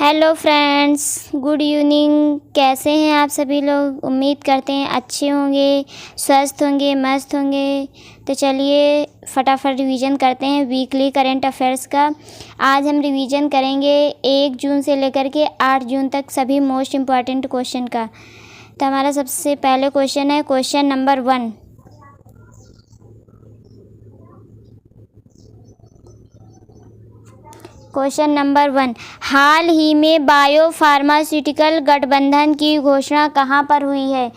Hello friends, good evening. कैसे हैं आप सभी लोग? उम्मीद करते हैं अच्छे होंगे, स्वस्थ होंगे, मस्त होंगे। तो चलिए फटाफट रिवीजन करते हैं वीकली करंट अफेयर्स का। आज हम रिवीजन करेंगे 1 जून से लेकर के 8 जून तक सभी मोस्ट इम्पॉर्टेंट क्वेश्चन का। तो हमारा सबसे पहले क्वेश्चन है क्वेश्चन नंबर 1। क्वेश्चन नंबर 1, हाल ही में बायोफार्मास्यूटिकल गठबंधन की घोषणा कहाँ पर हुई है?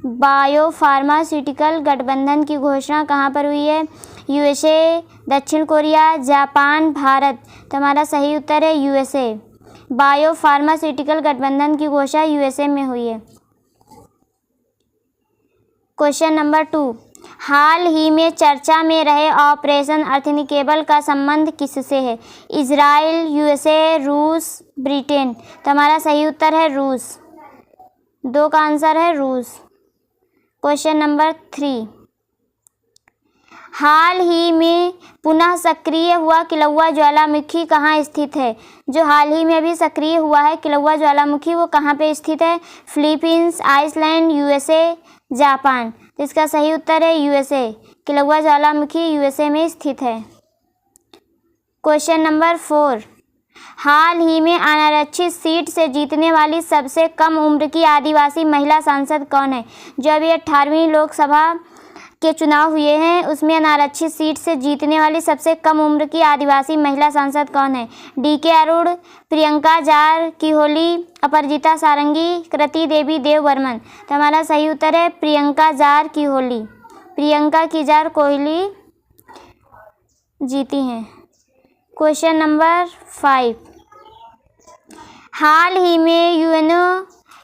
बायोफार्मास्यूटिकल गठबंधन की घोषणा कहाँ पर हुई है? यूएसए, दक्षिण कोरिया, जापान, भारत। तो हमारा सही उत्तर है यूएसए। बायोफार्मास्यूटिकल गठबंधन की घोषणा यूएसए में हुई है। क्वेश्चन नंबर 2, हाल ही में चर्चा में रहे ऑपरेशन अर्थनिकेबल का संबंध किससे है? इजराइल, यूएसए, रूस, ब्रिटेन। तो हमारा सही उत्तर है रूस। 2 का आंसर है रूस। क्वेश्चन नंबर 3, हाल ही में पुनः सक्रिय हुआ किलौआ ज्वालामुखी कहाँ स्थित है? जो हाल ही में अभी सक्रिय हुआ है किलौआ ज्वालामुखी वो कहाँ पे स्थित है? Philippines, Iceland, USA, Japan. तो इसका सही उत्तर है यूएसए। किलौआ ज्वालामुखी यूएसए में स्थित है। क्वेश्चन नंबर 4, हाल ही में अनारक्षित सीट से जीतने वाली सबसे कम उम्र की आदिवासी महिला सांसद कौन है? जो अभी 18वीं लोकसभा के चुनाव हुए हैं उसमें अनारक्षित सीट से जीतने वाली सबसे कम उम्र की आदिवासी महिला सांसद कौन है? डीके अरुण, प्रियंका जार किहोली, अपराजिता सारंगी, कृति देवी देवबर्मन। तो हमारा सही उत्तर है प्रियंका जार किहोली। प्रियंका की जार कोहली जीती हैं। क्वेश्चन नंबर 5, हाल ही में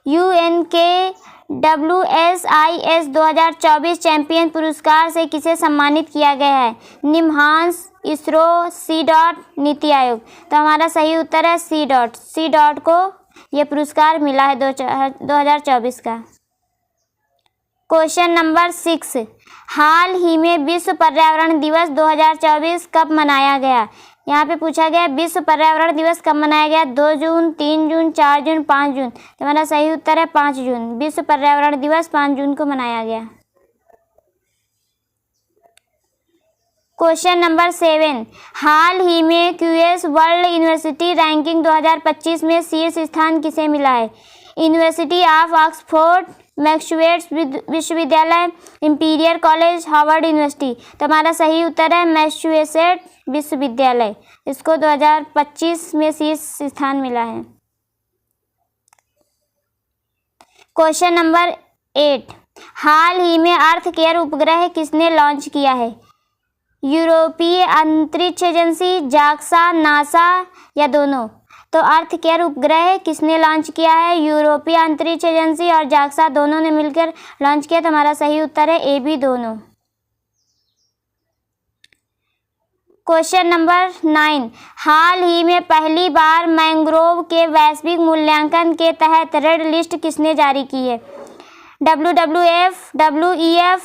यूएन के WSIS 2024 चैंपियन पुरस्कार से किसे सम्मानित किया गया है? NIMHANS, ISRO, C dot, NITI Aayog. तो हमारा सही उत्तर है सी डॉट। सी डॉट को यह पुरस्कार मिला है 2024 का। क्वेश्चन नंबर 6, हाल ही में विश्व पर्यावरण दिवस 2024 कब मनाया गया? यहाँ पे पूछा गया विश्व पर्यावरण दिवस कब मनाया गया? 2 जून, 3 जून, 4 जून, 5 जून। तो हमारा सही उत्तर है 5 जून। विश्व पर्यावरण दिवस 5 जून को मनाया गया। क्वेश्चन नंबर 7, हाल ही में क्यूएस वर्ल्ड यूनिवर्सिटी रैंकिंग 2025 में शीर्ष स्थान किसे मिला है? यूनिवर्सिटी ऑफ ऑक्सफोर्ड, मैसाचुसेट्स विश्वविद्यालय, इंपीरियल कॉलेज, हार्वर्ड यूनिवर्सिटी। तो हमारा सही उत्तर है मैसाचुसेट्स विश्वविद्यालय। इसको 2025 में शीर्ष स्थान मिला है। क्वेश्चन नंबर 8, हाल ही में अर्थ केयर उपग्रह किसने लॉन्च किया है? यूरोपीय अंतरिक्ष एजेंसी, जाक्सा, नासा या दोनों? तो अर्थ केयर उपग्रह किसने लॉन्च किया है? यूरोपीय अंतरिक्ष एजेंसी और जाक्सा दोनों ने मिलकर लॉन्च किया। तो हमारा सही उत्तर है ए बी दोनों। क्वेश्चन नंबर 9, हाल ही में पहली बार मैंग्रोव के वैश्विक मूल्यांकन के तहत रेड लिस्ट किसने जारी की है? WWF, WEF,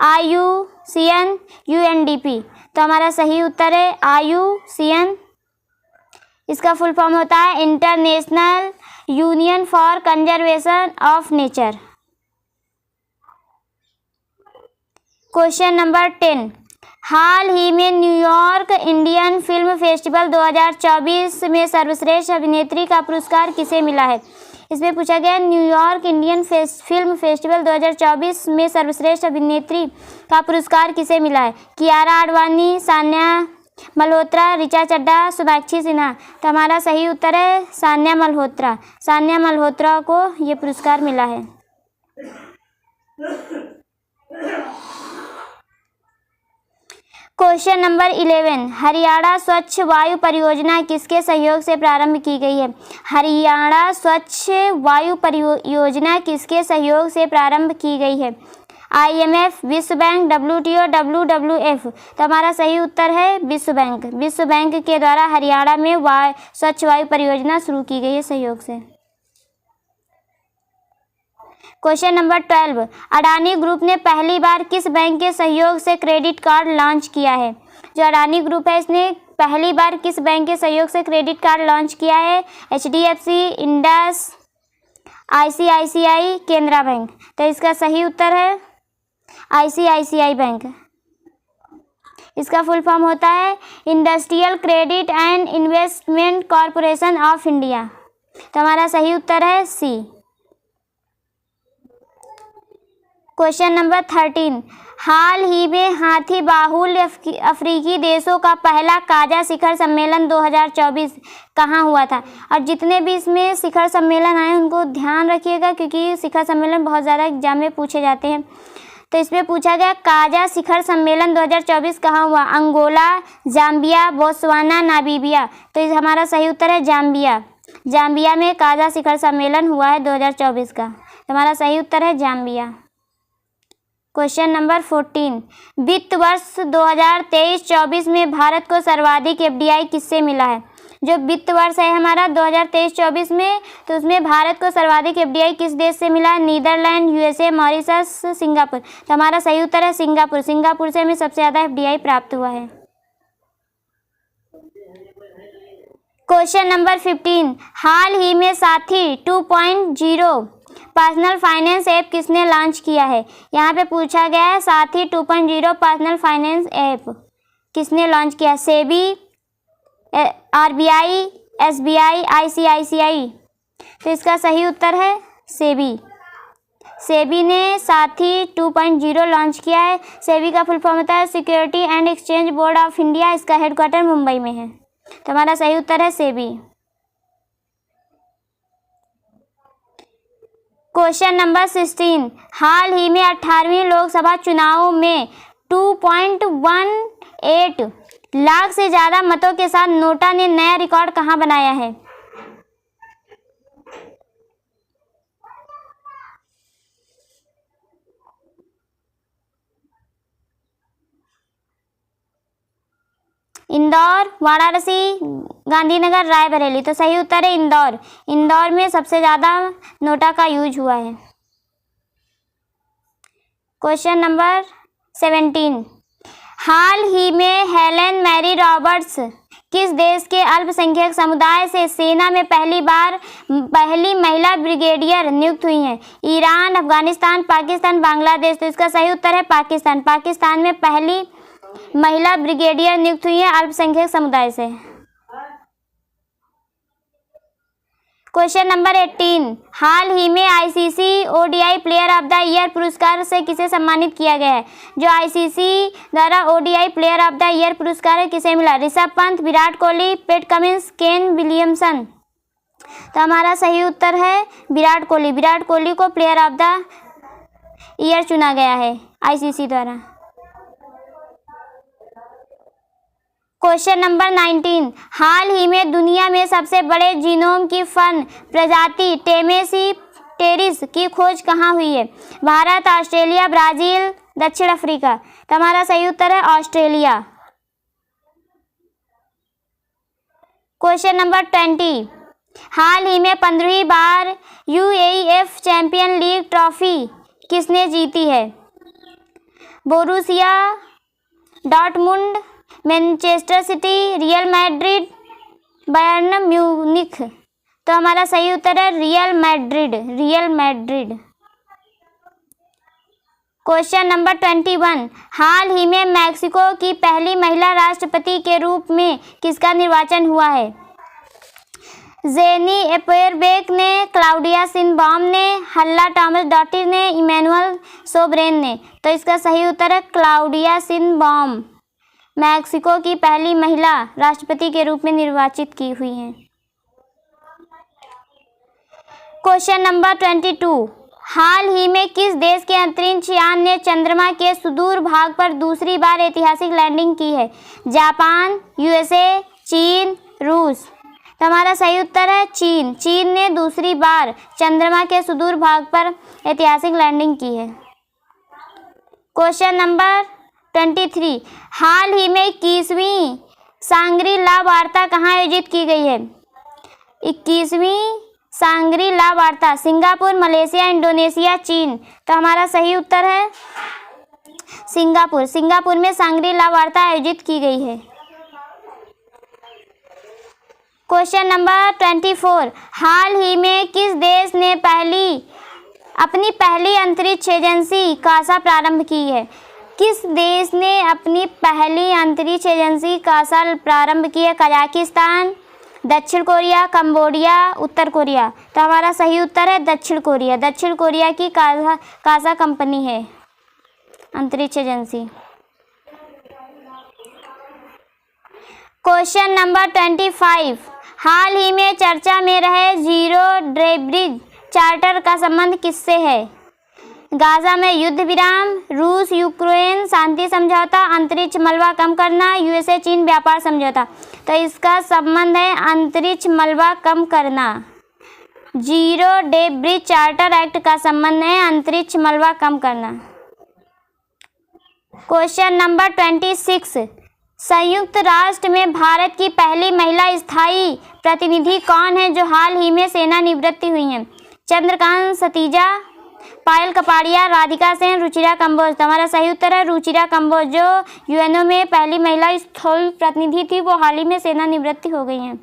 IUCN, UNDP। तो हमारा सही उत्तर है IUCN। इसका फुल फॉर्म होता है international union for conservation of nature. Question number 10, हाल ही में न्यूयॉर्क इंडियन फिल्म फेस्टिवल 2024 में सर्वश्रेष्ठ अभिनेत्री का पुरस्कार किसे मिला है? इसमें पूछा गया न्यूयॉर्क इंडियन फिल्म फेस्टिवल 2024 में सर्वश्रेष्ठ अभिनेत्री का पुरस्कार किसे मिला है? कियारा आडवाणी, सान्या मल्होत्रा, ऋचा चड्ढा, सोनाक्षी सिन्हा। तो हमारा सही उत्तर है सान्या मल्होत्रा। सान्या मल्होत्रा को ये पुरस्कार मिला है। क्वेश्चन नंबर 11, हरियाणा स्वच्छ वायु परियोजना किसके सहयोग से प्रारंभ की गई है? हरियाणा स्वच्छ वायु परियोजना किसके सहयोग से प्रारंभ की गई है? IMF, विश्व बैंक, WTO, WWF। तो हमारा सही उत्तर है विश्व बैंक। विश्व बैंक के द्वारा हरियाणा में स्वच्छ वायु परियोजना शुरू की गई है सहयोग से। क्वेश्चन नंबर 12, अडानी ग्रुप ने पहली बार किस बैंक के सहयोग से क्रेडिट कार्ड लॉन्च किया है? जो अडानी ग्रुप है इसने पहली बार किस बैंक के सहयोग से क्रेडिट कार्ड लॉन्च किया है? HDFC, Indus, ICICI, Canara bank. तो इसका सही उत्तर है ICICI बैंक। इसका फुल फॉर्म होता है industrial credit and investment corporation of India. तो हमारा सही उत्तर है सी। क्वेश्चन नंबर 13, हाल ही में हाथी बाहुल्य अफ्रीकी देशों का पहला काजा शिखर सम्मेलन 2024 कहाँ हुआ था? और जितने भी इसमें शिखर सम्मेलन आए उनको ध्यान रखिएगा, क्योंकि शिखर सम्मेलन बहुत ज़्यादा एग्जाम में पूछे जाते हैं। तो इसमें पूछा गया काजा शिखर सम्मेलन 2024 कहाँ हुआ? Angola, Zambia, Botswana, Namibia. तो इस हमारा सही उत्तर है जाम्बिया। जाम्बिया में काजा शिखर सम्मेलन हुआ है 2024 का। तो हमारा सही उत्तर है जाम्बिया। क्वेश्चन नंबर 14, वित्त वर्ष 2023-24 में भारत को सर्वाधिक FDI किससे मिला है? जो वित्त वर्ष है हमारा 2023-24 में, तो उसमें भारत को सर्वाधिक FDI किस देश से मिला है? Netherland, USA, Mauritius, Singapore. तो हमारा सही उत्तर है सिंगापुर। सिंगापुर से हमें सबसे ज़्यादा FDI प्राप्त हुआ है। क्वेश्चन नंबर 15, हाल ही में साथी 2.0 पर्सनल फाइनेंस ऐप किसने लॉन्च किया है? यहाँ पे पूछा गया है साथी 2.0 पर्सनल फाइनेंस ऐप किसने लॉन्च किया? SEBI, RBI, SBI, ICICI। तो इसका सही उत्तर है सेबी। सेबी ने साथी 2.0 लॉन्च किया है। सेबी का फुल फॉर्म होता है security and exchange board of India. इसका हेडक्वार्टर मुंबई में है। तो हमारा सही उत्तर है सेबी। क्वेश्चन नंबर 16, हाल ही में 18वीं लोकसभा चुनाव में 2.18 लाख से ज़्यादा मतों के साथ नोटा ने नया रिकॉर्ड कहाँ बनाया है? इंदौर, वाराणसी, गांधीनगर, रायबरेली। तो सही उत्तर है इंदौर। इंदौर में सबसे ज़्यादा नोटा का यूज हुआ है। क्वेश्चन नंबर 17, हाल ही में हेलेन मैरी रॉबर्ट्स किस देश के अल्पसंख्यक समुदाय से सेना में पहली महिला ब्रिगेडियर नियुक्त हुई हैं? ईरान, अफगानिस्तान, पाकिस्तान, बांग्लादेश। तो इसका सही उत्तर है पाकिस्तान। पाकिस्तान में पहली महिला ब्रिगेडियर नियुक्त हुई है अल्पसंख्यक समुदाय से। क्वेश्चन नंबर 18, हाल ही में ICC ODI player of the year पुरस्कार से किसे सम्मानित किया गया है? जो ICC द्वारा ODI player of the year पुरस्कार है किसे मिला? Rishabh Pant, Virat Kohli, PAT Cummins, Kane Williamson. तो हमारा सही उत्तर है विराट कोहली। विराट कोहली को प्लेयर ऑफ द ईयर चुना गया है ICC द्वारा। क्वेश्चन नंबर 19, हाल ही में दुनिया में सबसे बड़े जीनोम की फर्न प्रजाति टेमेसिटेरिस की खोज कहाँ हुई है? भारत, ऑस्ट्रेलिया, ब्राज़ील, दक्षिण अफ्रीका। तो हमारा सही उत्तर है ऑस्ट्रेलिया। क्वेश्चन नंबर 20, हाल ही में 15वीं बार UAEF चैंपियन लीग ट्रॉफी किसने जीती है? Borussia Dortmund, Manchester city, real Madrid, Bayern Munich. तो हमारा सही उत्तर है रियल मैड्रिड। क्वेश्चन नंबर 21, हाल ही में मैक्सिको की पहली महिला राष्ट्रपति के रूप में किसका निर्वाचन हुआ है? जेनी एपेरबेक ने, क्लाउडिया शिनबाउम ने, हल्ला टॉमस डॉटिर ने, इमैनुअल सोबरेन ने। तो इसका सही उत्तर है क्लाउडिया शिनबाउम। मैक्सिको की पहली महिला राष्ट्रपति के रूप में निर्वाचित की हुई हैं। क्वेश्चन नंबर 22, हाल ही में किस देश के अंतरिक्ष यान ने चंद्रमा के सुदूर भाग पर दूसरी बार ऐतिहासिक लैंडिंग की है? जापान, USA, चीन, रूस। तो हमारा सही उत्तर है चीन। चीन ने दूसरी बार चंद्रमा के सुदूर भाग पर ऐतिहासिक लैंडिंग की है। क्वेश्चन नंबर 23, हाल ही में 21वीं सांग्री-ला वार्ता कहाँ आयोजित की गई है? 21वीं सांग्री-ला वार्ता सिंगापुर, मलेशिया, इंडोनेशिया, चीन। तो हमारा सही उत्तर है सिंगापुर। सिंगापुर में सांग्री-ला वार्ता आयोजित की गई है। क्वेश्चन नंबर 24, हाल ही में किस देश ने अपनी पहली अंतरिक्ष एजेंसी कासा प्रारंभ की है? किस देश ने अपनी पहली अंतरिक्ष एजेंसी कासा प्रारंभ की है? कजाकिस्तान, दक्षिण कोरिया, कंबोडिया, उत्तर कोरिया। तो हमारा सही उत्तर है दक्षिण कोरिया। दक्षिण कोरिया की कासा कंपनी है अंतरिक्ष एजेंसी। क्वेश्चन नंबर 25, हाल ही में चर्चा में रहे जीरो ड्रेब्रिज चार्टर का संबंध किससे है? गाजा में युद्ध विराम, रूस यूक्रेन शांति समझौता, अंतरिक्ष मलबा कम करना, यूएसए चीन व्यापार समझौता। तो इसका संबंध है अंतरिक्ष मलबा कम करना। जीरो ड्रेब्रिज चार्टर एक्ट का संबंध है अंतरिक्ष मलबा कम करना। क्वेश्चन नंबर 26, संयुक्त राष्ट्र में भारत की पहली महिला स्थायी प्रतिनिधि कौन है जो हाल ही में सेवानिवृत्त हुई हैं? चंद्रकांत सतीजा, पायल कपाड़िया, राधिका सेन, रुचिरा कंबोज। हमारा सही उत्तर है रुचिरा कंबोज, जो यूएनओ में पहली महिला स्थायी प्रतिनिधि थी, वो हाल ही में सेवानिवृत्त हो गई हैं।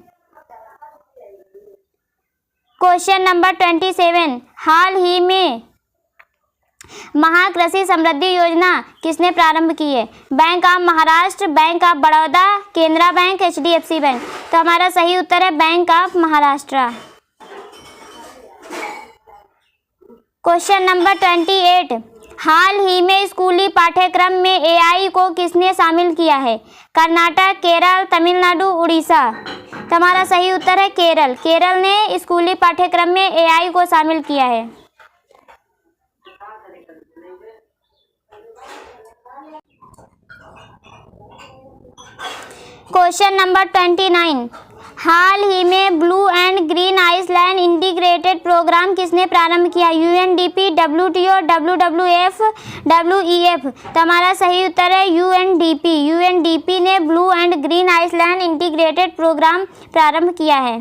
क्वेश्चन नंबर 27, हाल ही में महाकृषि समृद्धि योजना किसने प्रारंभ की है? Bank of Maharashtra, bank of Baroda, Canara bank, HDFC bank. तो हमारा सही उत्तर है bank of Maharashtra. Question number 28, हाल ही में स्कूली पाठ्यक्रम में एआई को किसने शामिल किया है? कर्नाटक, केरल, तमिलनाडु, उड़ीसा। तो हमारा सही उत्तर है केरल। केरल ने स्कूली पाठ्यक्रम में एआई को शामिल किया है। क्वेश्चन नंबर 29, हाल ही में blue and green island integrated programme किसने प्रारंभ किया? UNDP, WTO, WWF, WEF. तो हमारा सही उत्तर है यूएनडीपी। यूएनडीपी ने blue and green island integrated programme प्रारंभ किया है।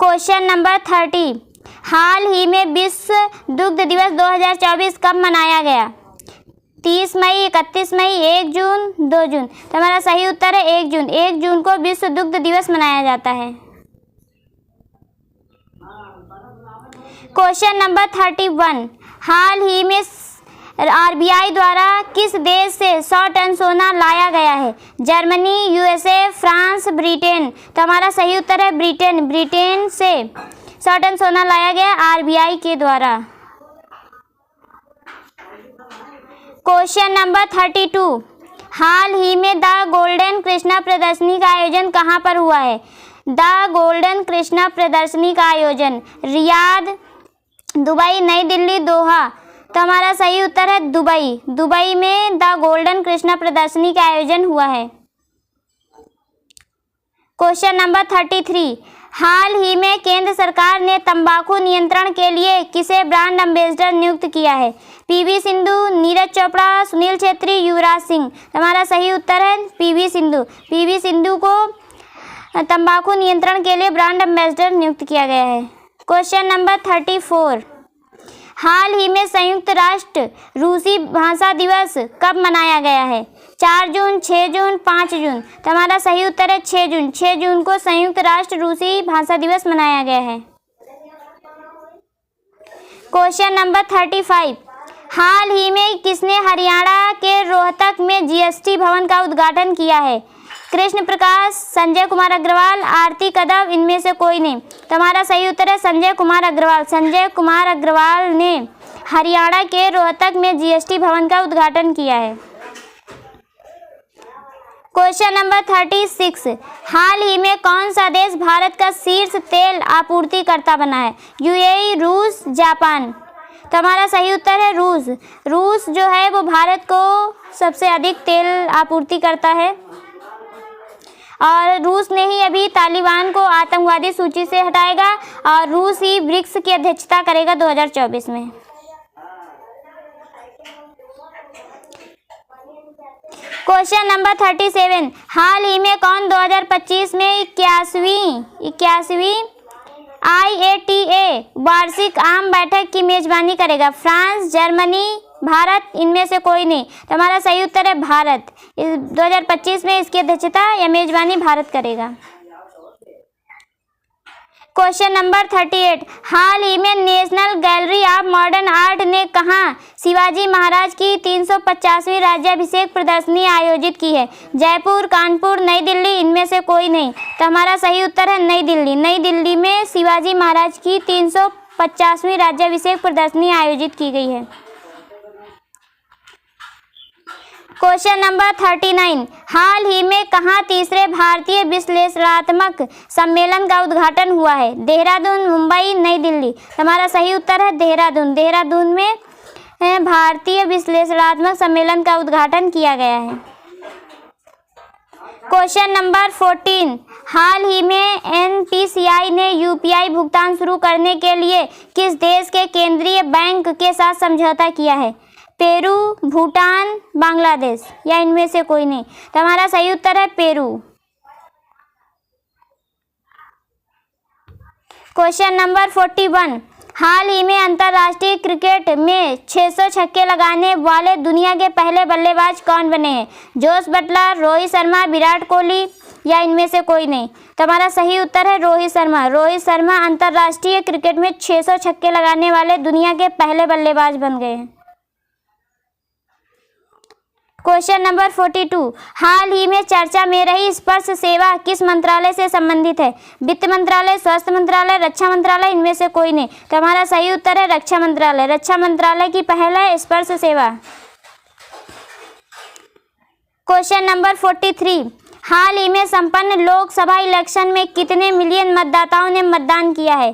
क्वेश्चन नंबर 30, हाल ही में विश्व दुग्ध दिवस 2024 कब मनाया गया? 30 मई, 31 मई, 1 जून, 2 जून। तो हमारा सही उत्तर है 1 जून। 1 जून को विश्व दुग्ध दिवस मनाया जाता है। क्वेश्चन नंबर 31, हाल ही में आरबीआई द्वारा किस देश से 100 टन सोना लाया गया है? Germany, USA, France, Britain. तो हमारा सही उत्तर है ब्रिटेन। ब्रिटेन से 100 टन सोना लाया गया आरबीआई के द्वारा। क्वेश्चन नंबर 32, हाल ही में द गोल्डन कृष्णा प्रदर्शनी का आयोजन कहाँ पर हुआ है? द गोल्डन कृष्णा प्रदर्शनी का आयोजन रियाद, दुबई, नई दिल्ली, दोहा। तो हमारा सही उत्तर है दुबई। दुबई में द गोल्डन कृष्णा प्रदर्शनी का आयोजन हुआ है। क्वेश्चन नंबर 33, हाल ही में केंद्र सरकार ने तंबाकू नियंत्रण के लिए किसे ब्रांड एम्बेसडर नियुक्त किया है? पीवी सिंधु, नीरज चोपड़ा, सुनील छेत्री, युवराज सिंह। हमारा सही उत्तर है पीवी सिंधु। पीवी सिंधु को तंबाकू नियंत्रण के लिए ब्रांड एम्बेसडर नियुक्त किया गया है। क्वेश्चन नंबर 34, हाल ही में संयुक्त राष्ट्र रूसी भाषा दिवस कब मनाया गया है? 4 जून, 6 जून, 5 जून। तो हमारा सही उत्तर है 6 जून। 6 जून को संयुक्त राष्ट्र रूसी भाषा दिवस मनाया गया है। क्वेश्चन नंबर 35, हाल ही में किसने हरियाणा के रोहतक में जीएसटी भवन का उद्घाटन किया है? कृष्ण प्रकाश, संजय कुमार अग्रवाल, आरती कदम, इनमें से कोई नहीं। तो हमारा सही उत्तर है संजय कुमार अग्रवाल। संजय कुमार अग्रवाल ने हरियाणा के रोहतक में जीएसटी भवन का उद्घाटन किया है। क्वेश्चन नंबर 36, हाल ही में कौन सा देश भारत का शीर्ष तेल आपूर्तिकर्ता बना है? यूएई, रूस, जापान। तो हमारा सही उत्तर है रूस। रूस जो है वो भारत को सबसे अधिक तेल आपूर्ति करता है और रूस ने ही अभी तालिबान को आतंकवादी सूची से हटाएगा और रूस ही ब्रिक्स की अध्यक्षता करेगा 2024 में। क्वेश्चन नंबर 37, हाल ही में कौन 2025 में 81वीं IATA वार्षिक आम बैठक की मेजबानी करेगा? फ्रांस, जर्मनी, भारत, इनमें से कोई नहीं। तो हमारा सही उत्तर है भारत। 2025 में इसकी अध्यक्षता या मेजबानी भारत करेगा। क्वेश्चन नंबर 38, हाल ही में national gallery of modern art ने कहाँ शिवाजी महाराज की 350वीं राज्याभिषेक प्रदर्शनी आयोजित की है? जयपुर, कानपुर, नई दिल्ली, इनमें से कोई नहीं। तो हमारा सही उत्तर है नई दिल्ली। नई दिल्ली में शिवाजी महाराज की 350वीं राज्याभिषेक प्रदर्शनी आयोजित की गई है। क्वेश्चन नंबर 39, हाल ही में कहाँ तीसरे भारतीय विश्लेषणात्मक सम्मेलन का उद्घाटन हुआ है? देहरादून, मुंबई, नई दिल्ली। हमारा सही उत्तर है देहरादून। देहरादून में भारतीय विश्लेषणात्मक सम्मेलन का उद्घाटन किया गया है। क्वेश्चन नंबर 14, हाल ही में NPCI ने UPI भुगतान शुरू करने के लिए किस देश के केंद्रीय बैंक के साथ समझौता किया है? पेरू, भूटान, बांग्लादेश, या इनमें से कोई नहीं। तो हमारा सही उत्तर है पेरू। क्वेश्चन नंबर 41, हाल ही में अंतर्राष्ट्रीय क्रिकेट में 600 छक्के लगाने वाले दुनिया के पहले बल्लेबाज कौन बने हैं? जोस बटलर, रोहित शर्मा, विराट कोहली, या इनमें से कोई नहीं। तो हमारा सही उत्तर है रोहित शर्मा। रोहित शर्मा अंतर्राष्ट्रीय क्रिकेट में 600 छक्के लगाने वाले दुनिया के पहले बल्लेबाज बन गए हैं। क्वेश्चन नंबर 42, हाल ही में चर्चा में रही स्पर्श सेवा किस मंत्रालय से संबंधित है? वित्त मंत्रालय, स्वास्थ्य मंत्रालय, रक्षा मंत्रालय, इनमें से कोई नहीं। तो हमारा सही उत्तर है रक्षा मंत्रालय। रक्षा मंत्रालय की पहल है स्पर्श सेवा। क्वेश्चन नंबर 43, हाल ही में संपन्न लोकसभा इलेक्शन में कितने मिलियन मतदाताओं ने मतदान किया है?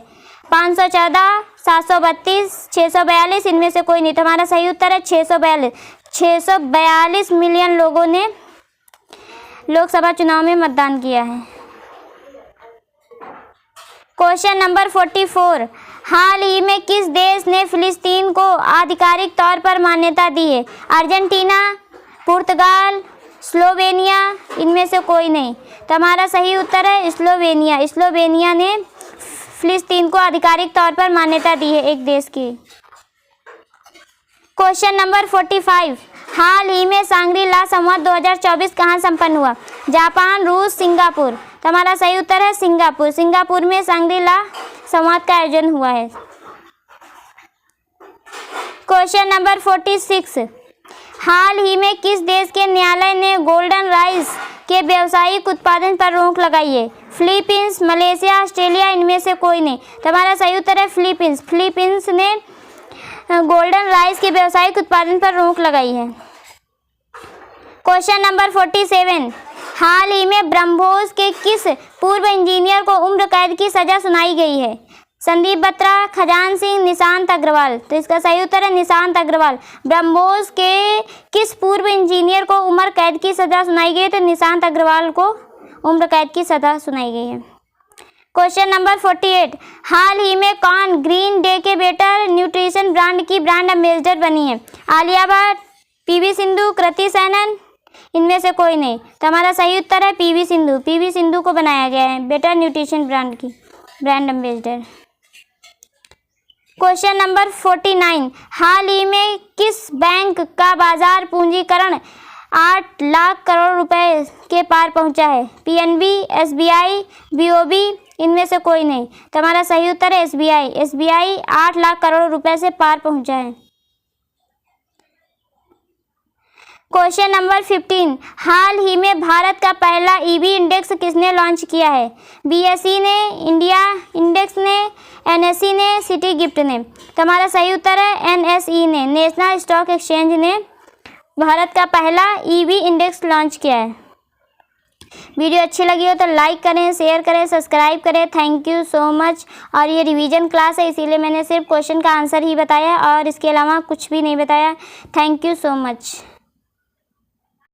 514, 732, 642, इनमें से कोई नहीं। तो हमारा सही उत्तर है 642। 642 मिलियन लोगों ने लोकसभा चुनाव में मतदान किया है। क्वेश्चन नंबर 44, हाल ही में किस देश ने फिलिस्तीन को आधिकारिक तौर पर मान्यता दी है? अर्जेंटीना, पुर्तगाल, स्लोवेनिया, इनमें से कोई नहीं। तो हमारा सही उत्तर है स्लोवेनिया। स्लोवेनिया ने फिलिस्तीन को आधिकारिक तौर पर मान्यता दी है एक देश की। क्वेश्चन नंबर 45, हाल ही में सांग्री ला संवाद 2024 कहाँ संपन्न हुआ? जापान, रूस, सिंगापुर। तो हमारा सही उत्तर है सिंगापुर। सिंगापुर में सांग्री ला संवाद का आयोजन हुआ है। क्वेश्चन नंबर 46, हाल ही में किस देश के न्यायालय ने गोल्डन राइस के व्यावसायिक उत्पादन पर रोक लगाई है? फिलीपींस, मलेशिया, ऑस्ट्रेलिया, इनमें से कोई नहीं। तो हमारा सही उत्तर है फिलीपींस। फिलीपींस ने गोल्डन राइस के व्यावसायिक उत्पादन पर रोक लगाई है। क्वेश्चन नंबर 47, हाल ही में ब्रह्मोस के किस पूर्व इंजीनियर को उम्र कैद की सजा सुनाई गई है? संदीप बत्रा, खजान सिंह, निशांत अग्रवाल। तो इसका सही उत्तर है निशांत अग्रवाल। ब्रह्मोस के किस पूर्व इंजीनियर को उम्र कैद की सजा सुनाई गई है? तो निशांत अग्रवाल को उम्र कैद की सजा सुनाई गई है। क्वेश्चन नंबर 48, हाल ही में कौन ग्रीन डे के बेटर न्यूट्रिशन ब्रांड की ब्रांड एम्बेसडर बनी है? आलिया भट्ट, PV सिंधु, कृति सैनन, इनमें से कोई नहीं। तो हमारा सही उत्तर है PV सिंधु। PV सिंधु को बनाया गया है बेटर न्यूट्रिशन ब्रांड की ब्रांड एम्बेसडर। क्वेश्चन नंबर 49, हाल ही में किस बैंक का बाजार पूंजीकरण 8 लाख करोड़ रुपए के पार पहुंचा है? PNB, SBI, BOB, इनमें से कोई नहीं। तो हमारा सही उत्तर है SBI। SBI 8 लाख करोड़ रुपए से पार पहुंचा है। क्वेश्चन नंबर 15, हाल ही में भारत का पहला EV इंडेक्स किसने लॉन्च किया है? BSE ने, इंडिया इंडेक्स ने, NSE ने, सिटी गिफ्ट ने। तो हमारा सही उत्तर है NSE ने, नेशनल स्टॉक एक्सचेंज ने भारत का पहला EV इंडेक्स लॉन्च किया है। वीडियो अच्छी लगी हो तो लाइक करें, शेयर करें, सब्सक्राइब करें। Thank you so much. और ये रिवीजन क्लास है, इसीलिए मैंने सिर्फ क्वेश्चन का आंसर ही बताया और इसके अलावा कुछ भी नहीं बताया। Thank you so much.